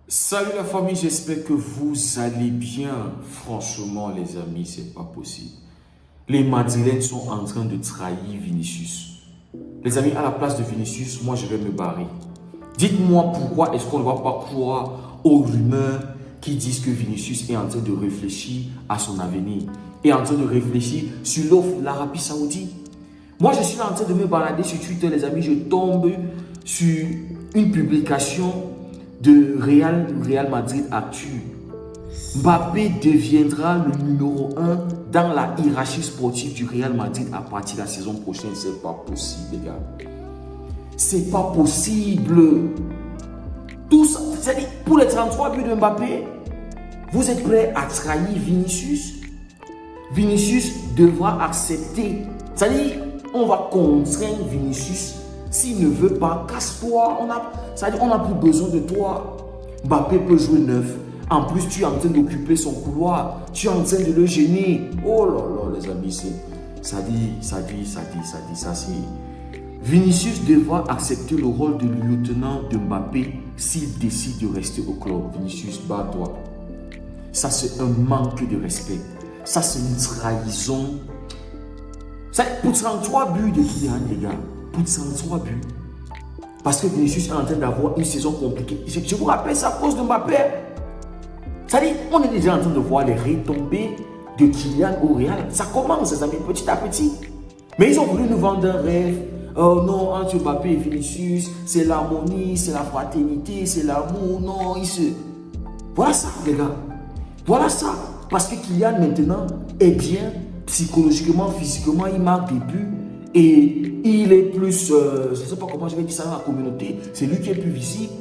Salut la famille, j'espère que vous allez bien. Franchement, les amis, c'est pas possible. Les Madrilènes sont en train de trahir Vinicius. Les amis, à la place de Vinicius, moi je vais me barrer. Dites-moi pourquoi est-ce qu'on ne va pas croire aux rumeurs qui disent que Vinicius est en train de réfléchir à son avenir, est en train de réfléchir sur l'offre de l'Arabie Saoudite. Moi, je suis en train de me balader sur Twitter, les amis, je tombe sur une publication de Real Madrid Actu. Mbappé deviendra le numéro 1 dans la hiérarchie sportive du Real Madrid à partir de la saison prochaine. C'est pas possible, les gars. C'est pas possible. Tout ça, c'est-à-dire, pour les 33 buts de Mbappé, vous êtes prêts à trahir Vinicius? Vinicius devra accepter. C'est-à-dire, on va contraindre Vinicius. S'il ne veut pas, casse-toi. On n'a plus besoin de toi. Mbappé peut jouer neuf. En plus, tu es en train d'occuper son couloir. Tu es en train de le gêner. Oh là là, les amis, ça c'est... Vinicius devra accepter le rôle de lieutenant de Mbappé s'il décide de rester au club. Vinicius, bats-toi. Ça, c'est un manque de respect. Ça, c'est une trahison. Pour 33 buts de Kylian, les gars. Pour 33 buts. Parce que Vinicius est en train d'avoir une saison compliquée. Je vous rappelle, c'est à cause de Mbappé. C'est-à-dire, on est déjà en train de voir les retombées de Kylian au Real. Ça commence, les amis, petit à petit. Mais ils ont voulu nous vendre un rêve. Oh non, entre Mbappé et Vinicius, c'est l'harmonie, c'est la fraternité, c'est l'amour. Non, Voilà ça, les gars. Voilà ça. Parce que Kylian, maintenant, est bien psychologiquement, physiquement, il marque des buts. Et il est plus, je ne sais pas comment je vais dire ça dans la communauté, c'est lui qui est plus visible.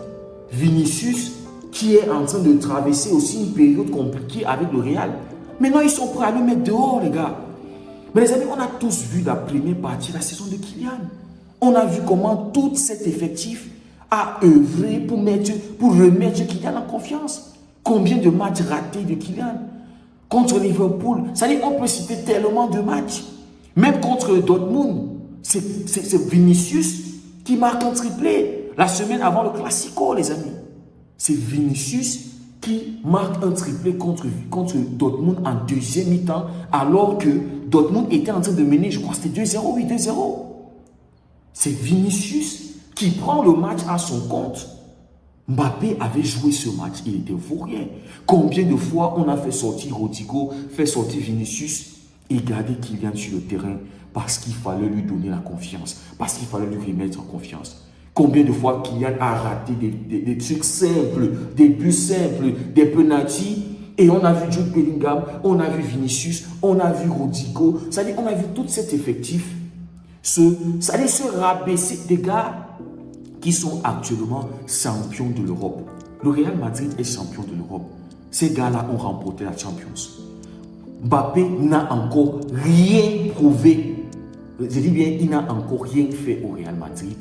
Vinicius, qui est en train de traverser aussi une période compliquée avec le Real. Maintenant, ils sont prêts à le mettre dehors, les gars. Mais les amis, on a tous vu la première partie de la saison de Kylian. On a vu comment tout cet effectif a œuvré pour remettre Kylian en confiance. Combien de matchs ratés de Kylian contre Liverpool. C'est-à-dire qu'on peut citer tellement de matchs. Même contre Dortmund, c'est Vinicius qui marque un triplé. La semaine avant le Classico, les amis. C'est Vinicius qui marque un triplé contre Dortmund en deuxième mi-temps, alors que Dortmund était en train de mener, je crois que c'était 2-0, oui, 2-0. C'est Vinicius qui prend le match à son compte. Mbappé avait joué ce match, il était vaurien. Combien de fois on a fait sortir Rodrigo, fait sortir Vinicius et garder Kylian sur le terrain parce qu'il fallait lui donner la confiance, parce qu'il fallait lui remettre en confiance. Combien de fois Kylian a raté des trucs simples, des buts simples, des penalties, et on a vu Jude Bellingham, on a vu Vinicius, on a vu Rodrigo, c'est-à-dire on a vu tout cet effectif se rabaisser des gars qui sont actuellement champions de l'Europe. Le Real Madrid est champion de l'Europe. Ces gars-là ont remporté la Champions. Mbappé n'a encore rien prouvé. Je dis bien, il n'a encore rien fait au Real Madrid.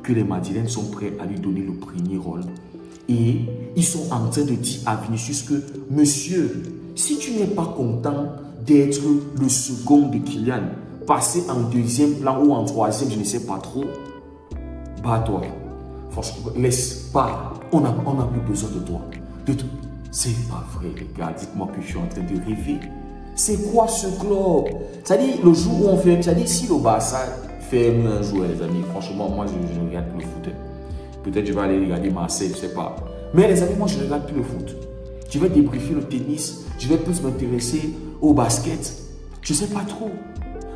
Que les Madrilènes sont prêts à lui donner le premier rôle. Et ils sont en train de dire à Vinicius que, monsieur, si tu n'es pas content d'être le second de Kylian, passer en deuxième plan ou en troisième, je ne sais pas trop, bats-toi. Franchement, laisse pas. On n'a plus besoin de toi. C'est pas vrai, les gars. Dites-moi que je suis en train de rêver. C'est quoi ce club? C'est-à-dire, le jour où on fait... C'est-à-dire, si le Barça ferme un jour, les amis, franchement, moi, je ne regarde plus le foot. Peut-être je vais aller regarder Marseille, je ne sais pas. Mais les amis, moi, je ne regarde plus le foot. Je vais débriefer le tennis. Je vais plus m'intéresser au basket. Je ne sais pas trop.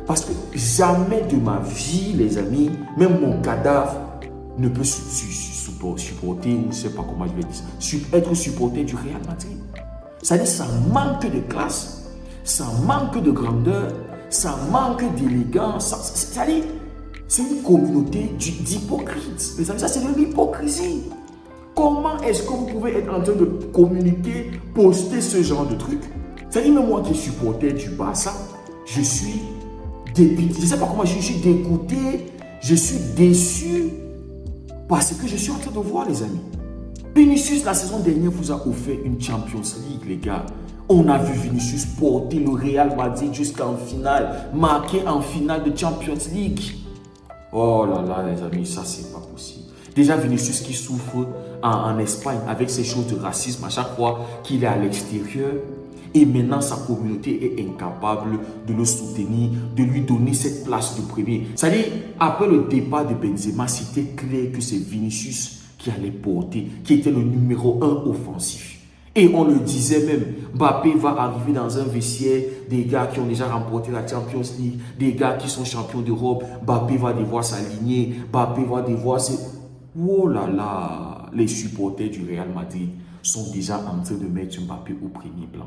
Parce que jamais de ma vie, les amis, même mon cadavre ne peut supporter, ou je ne sais pas comment je vais dire ça, être supporter du Real Madrid. C'est-à-dire, ça manque de classe, ça manque de grandeur, ça manque d'élégance. C'est-à-dire, c'est une communauté d'hypocrites. Les amis, ça c'est de l'hypocrisie. Comment est-ce que vous pouvez être en train de communiquer, poster ce genre de truc? C'est-à-dire, même moi qui suis supporter du Barça, je suis dépité. Je ne sais pas comment je suis dégoûté, je suis déçu. Parce que je suis en train de voir, les amis. Vinicius, la saison dernière, vous a offert une Champions League, les gars. On a vu Vinicius porter le Real Madrid jusqu'en finale, marquer en finale de Champions League. Oh là là, les amis, ça, c'est pas possible. Déjà Vinicius qui souffre en Espagne avec ces choses de racisme à chaque fois qu'il est à l'extérieur. Et maintenant, sa communauté est incapable de le soutenir, de lui donner cette place de premier. C'est-à-dire, après le départ de Benzema, c'était clair que c'est Vinicius qui allait porter, qui était le numéro 1 offensif. Et on le disait même, Mbappé va arriver dans un vestiaire des gars qui ont déjà remporté la Champions League, des gars qui sont champions d'Europe. Mbappé va devoir s'aligner, Mbappé va devoir se... Oh là là, les supporters du Real Madrid sont déjà en train de mettre Mbappé au premier plan.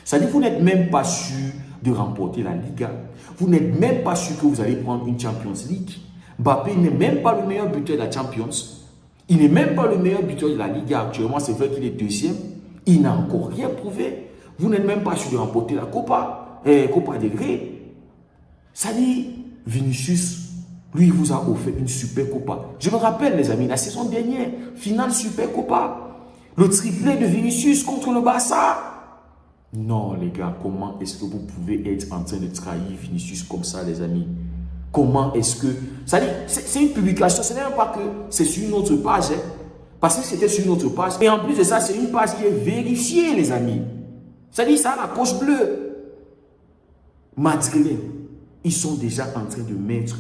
C'est-à-dire que vous n'êtes même pas sûr de remporter la Liga. Vous n'êtes même pas sûr que vous allez prendre une Champions League. Mbappé n'est même pas le meilleur buteur de la Champions. Il n'est même pas le meilleur buteur de la Liga. Actuellement, c'est vrai qu'il est deuxième. Il n'a encore rien prouvé. Vous n'êtes même pas sûr de remporter la Copa del Rey. C'est-à-dire, Vinicius, lui, il vous a offert une super Copa. Je me rappelle, les amis, la saison dernière, finale super Copa. Le triplé de Vinicius contre le Barça. Non, les gars, comment est-ce que vous pouvez être en train de trahir Vinicius comme ça, les amis? Comment est-ce que... C'est une publication, ce n'est même pas que c'est sur une autre page. Hein, parce que c'était sur une autre page. Et en plus de ça, c'est une page qui est vérifiée, les amis. C'est-à-dire, ça a la coche bleue. Madrilène, ils sont déjà en train de mettre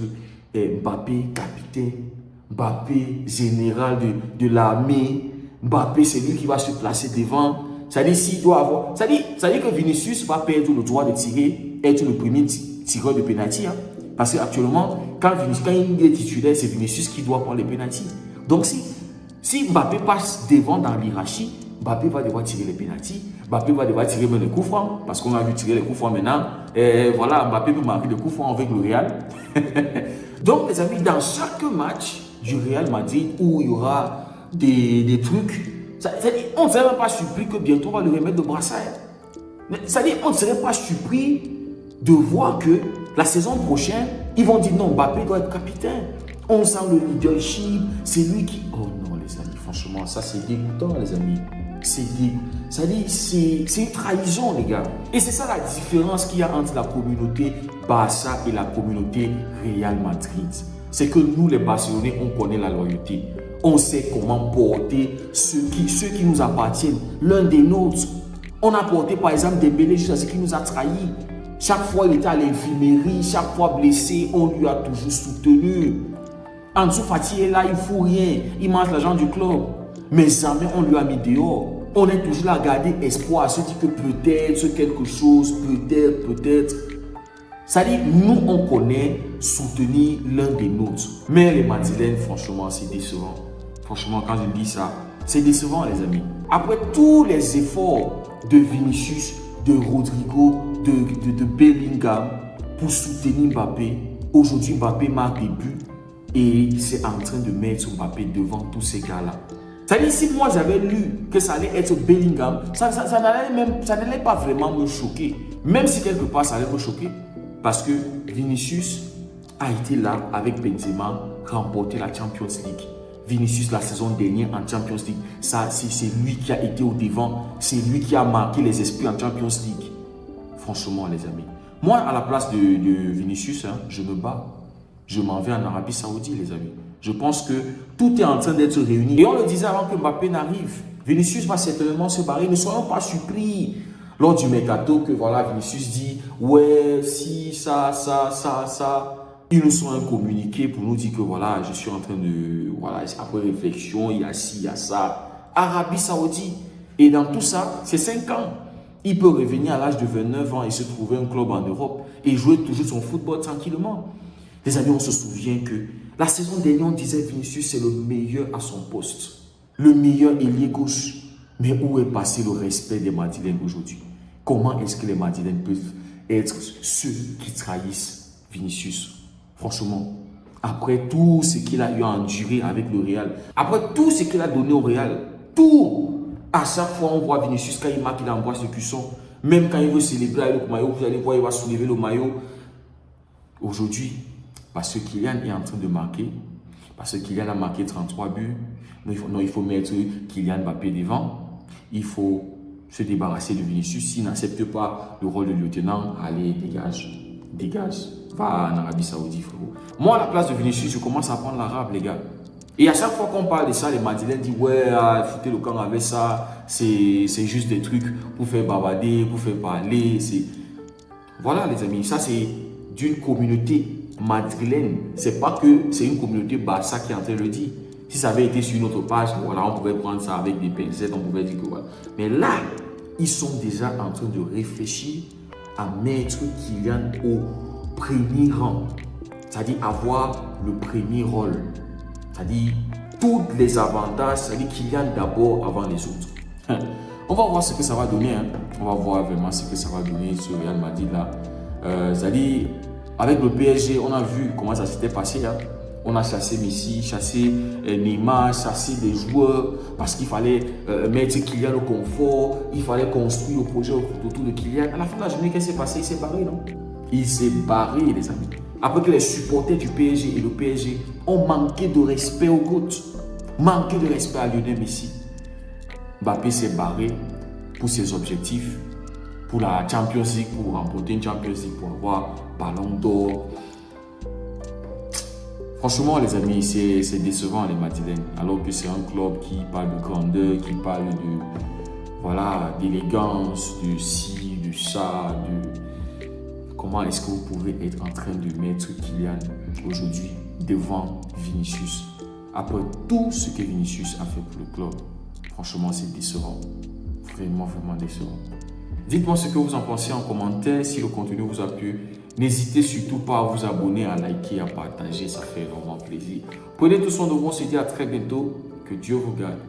Mbappé capitaine, Mbappé général de l'armée. Mbappé, c'est lui qui va se placer devant. C'est-à-dire, s'il doit avoir... C'est-à-dire que Vinicius va perdre le droit de tirer, être le premier tireur de pénalty. Hein. Parce qu'actuellement, quand il est titulaire, c'est Vinicius qui doit prendre les pénaltys. Donc, si Mbappé passe devant dans l'hierarchie, Mbappé va devoir tirer les pénaltys. Mbappé va devoir tirer même les coups francs. Parce qu'on a vu tirer les coups francs maintenant. Et voilà, Mbappé peut marquer les coups francs avec le Real. Donc, les amis, dans chaque match du Real Madrid où il y aura des trucs... On ne serait même pas surpris que bientôt on va le remettre de brassard. C'est-à-dire, on ne serait pas surpris de voir que la saison prochaine, ils vont dire non, Mbappé doit être capitaine. On sent le leadership, c'est lui qui... Oh non, les amis, franchement, ça c'est dégoûtant, les amis. C'est-à-dire, c'est une trahison, les gars. Et c'est ça la différence qu'il y a entre la communauté Barça et la communauté Real Madrid. C'est que nous, les Barcelonais, on connaît la loyauté. On sait comment porter ceux qui nous appartiennent, l'un des nôtres. On a porté par exemple Dembélé jusqu'à ce qu'il nous a trahis. Chaque fois il était à l'infirmerie, chaque fois blessé, on lui a toujours soutenu. Ansu Fati est là, il ne fout rien, il mange l'argent du club. Mais jamais on lui a mis dehors. On est toujours là à garder espoir, à se dire que peut-être quelque chose, peut-être. Ça dit, nous on connaît soutenir l'un des nôtres. Mais les Madrilènes, franchement, c'est décevant. Franchement, quand je dis ça, c'est décevant, les amis. Après tous les efforts de Vinicius, de Rodrigo, de Bellingham pour soutenir Mbappé, aujourd'hui Mbappé marque des buts et c'est en train de mettre Mbappé devant tous ces gars-là. C'est-à-dire, si moi j'avais lu que ça allait être Bellingham, ça n'allait pas vraiment me choquer. Même si quelque part ça allait me choquer. Parce que Vinicius a été là avec Benzema, remporter la Champions League. Vinicius, la saison dernière en Champions League, c'est lui qui a été au devant. C'est lui qui a marqué les esprits en Champions League. Franchement, les amis. Moi, à la place de Vinicius, hein, je me bats. Je m'en vais en Arabie Saoudite, les amis. Je pense que tout est en train d'être réuni. Et on le disait avant que Mbappé n'arrive. Vinicius va certainement se barrer. Ne soyons pas surpris lors du mercato que voilà, Vinicius dit ouais, si, ça. Ils nous sont un communiqué pour nous dire que voilà, je suis en train de, voilà, après réflexion, il y a ci, il y a ça. Arabie Saoudite. Et dans tout ça, c'est 5 ans. Il peut revenir à l'âge de 29 ans et se trouver un club en Europe et jouer toujours son football tranquillement. Les amis, on se souvient que la saison dernière, on disait Vinicius, c'est le meilleur à son poste. Le meilleur ailier gauche. Mais où est passé le respect des Madrilènes aujourd'hui? Comment est-ce que les Madrilènes peuvent être ceux qui trahissent Vinicius? Franchement, après tout ce qu'il a eu à endurer avec le Real, après tout ce qu'il a donné au Real, tout, à chaque fois on voit Vinicius, quand il marque, il embrasse le cuisson. Même quand il veut célébrer avec le maillot, vous allez voir, il va soulever le maillot. Aujourd'hui, parce que Kylian est en train de marquer, parce que Kylian a marqué 33 buts, il faut mettre Kylian Mbappé devant, il faut se débarrasser de Vinicius. S'il n'accepte pas le rôle de lieutenant, allez, dégage, va en Arabie Saoudite, frérot. Moi, à la place de Vinicius, je commence à apprendre l'arabe, les gars. Et à chaque fois qu'on parle de ça, les Madrilènes disent ouais, foutez le camp avec ça, c'est juste des trucs pour faire bavarder, pour faire parler. Voilà les amis, ça c'est d'une communauté madrilène. C'est pas que c'est une communauté Barça qui est en train de le dire. Si ça avait été sur une autre page, voilà, on pouvait prendre ça avec des pincettes, on pouvait dire que voilà. Mais là, ils sont déjà en train de réfléchir à mettre Kylian au premier rang. C'est-à-dire avoir le premier rôle. C'est-à-dire tous les avantages, c'est-à-dire Kylian d'abord avant les autres. On va voir ce que ça va donner. Hein. On va voir vraiment ce que ça va donner sur Real Madrid là. C'est-à-dire avec le PSG, on a vu comment ça s'était passé. Hein. On a chassé Messi, chassé Neymar, chassé des joueurs parce qu'il fallait mettre Kylian au confort, il fallait construire le projet autour de Kylian. À la fin de la journée, qu'est-ce qui s'est passé? Il s'est barré, non? Il s'est barré, les amis. Après que les supporters du PSG et le PSG ont manqué de respect au GOAT, manqué de respect à Lionel Messi, Mbappé s'est barré pour ses objectifs, pour la Champions League, pour remporter une Champions League, pour avoir Ballon d'Or. Franchement, les amis, c'est décevant les Madrilènes, alors que c'est un club qui parle de grandeur, qui parle voilà, d'élégance, de ci, de ça, Comment est-ce que vous pouvez être en train de mettre Kylian aujourd'hui devant Vinicius? Après tout ce que Vinicius a fait pour le club, franchement, c'est décevant. Vraiment, vraiment décevant. Dites-moi ce que vous en pensez en commentaire. Si le contenu vous a plu, n'hésitez surtout pas à vous abonner, à liker, à partager. Ça fait vraiment plaisir. Prenez tout soin de vous. On se dit à très bientôt. Que Dieu vous garde.